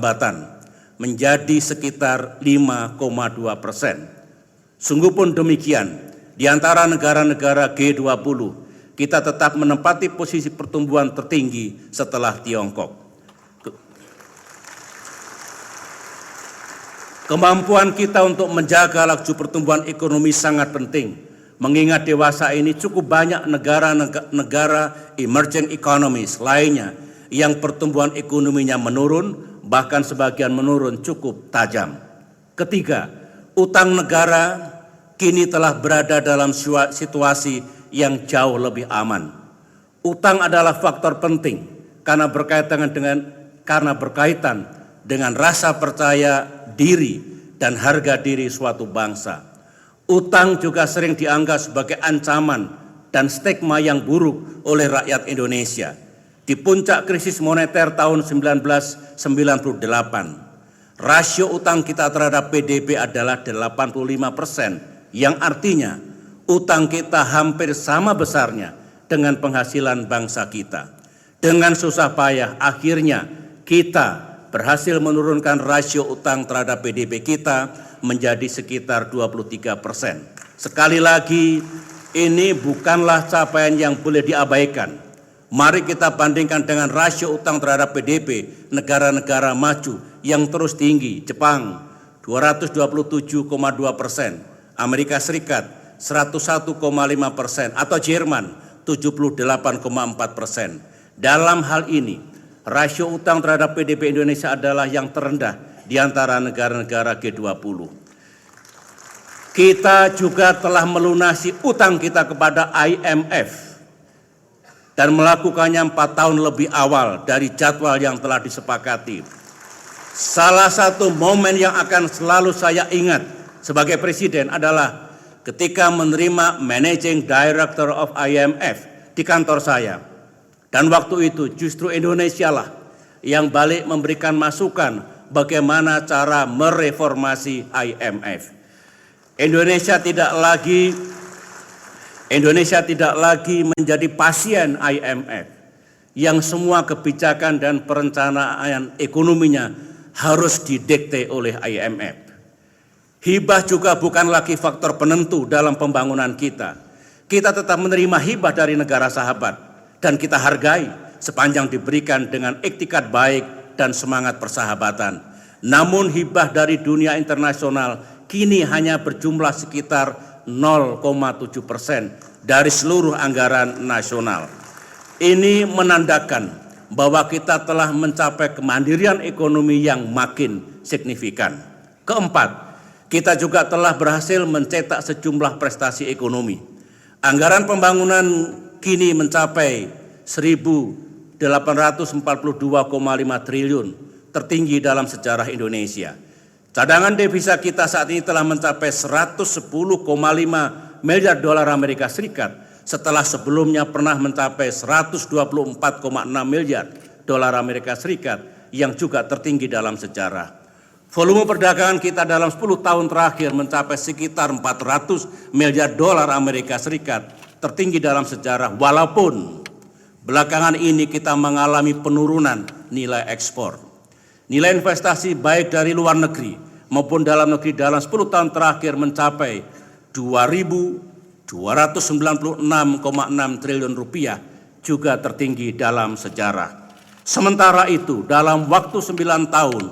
perlambatan menjadi sekitar 5,2%. Sungguh pun demikian, di antara negara-negara G20, kita tetap menempati posisi pertumbuhan tertinggi setelah Tiongkok. Kemampuan kita untuk menjaga laju pertumbuhan ekonomi sangat penting, mengingat dewasa ini cukup banyak negara emerging economies lainnya yang pertumbuhan ekonominya menurun, bahkan sebagian menurun cukup tajam. Ketiga, utang negara kini telah berada dalam situasi yang jauh lebih aman. Utang adalah faktor penting karena berkaitan dengan rasa percaya diri dan harga diri suatu bangsa. Utang juga sering dianggap sebagai ancaman dan stigma yang buruk oleh rakyat Indonesia. Di puncak krisis moneter tahun 1998, rasio utang kita terhadap PDB adalah 85%, yang artinya utang kita hampir sama besarnya dengan penghasilan bangsa kita. Dengan susah payah, akhirnya kita berhasil menurunkan rasio utang terhadap PDB kita menjadi sekitar 23%. Sekali lagi, ini bukanlah capaian yang boleh diabaikan. Mari kita bandingkan dengan rasio utang terhadap PDB negara-negara maju yang terus tinggi. Jepang 227,2%, Amerika Serikat 101,5%, atau Jerman 78,4%. Dalam hal ini, rasio utang terhadap PDB Indonesia adalah yang terendah di antara negara-negara G20. Kita juga telah melunasi utang kita kepada IMF dan melakukannya 4 tahun lebih awal dari jadwal yang telah disepakati. Salah satu momen yang akan selalu saya ingat sebagai Presiden adalah ketika menerima Managing Director of IMF di kantor saya. Dan waktu itu justru Indonesia lah yang balik memberikan masukan bagaimana cara mereformasi IMF. Indonesia tidak lagi menjadi pasien IMF yang semua kebijakan dan perencanaan ekonominya harus didikte oleh IMF. Hibah juga bukan lagi faktor penentu dalam pembangunan kita. Kita tetap menerima hibah dari negara sahabat dan kita hargai sepanjang diberikan dengan iktikat baik dan semangat persahabatan. Namun hibah dari dunia internasional kini hanya berjumlah sekitar 0,7% dari seluruh anggaran nasional. Ini menandakan bahwa kita telah mencapai kemandirian ekonomi yang makin signifikan. Keempat, kita juga telah berhasil mencetak sejumlah prestasi ekonomi. Anggaran pembangunan kini mencapai 1.842,5 triliun, tertinggi dalam sejarah Indonesia. Cadangan devisa kita saat ini telah mencapai 110,5 miliar dolar Amerika Serikat setelah sebelumnya pernah mencapai 124,6 miliar dolar Amerika Serikat yang juga tertinggi dalam sejarah. Volume perdagangan kita dalam 10 tahun terakhir mencapai sekitar 400 miliar dolar Amerika Serikat, tertinggi dalam sejarah, walaupun belakangan ini kita mengalami penurunan nilai ekspor. Nilai investasi baik dari luar negeri maupun dalam negeri dalam 10 tahun terakhir mencapai 2.296,6 triliun rupiah, juga tertinggi dalam sejarah. Sementara itu, dalam waktu 9 tahun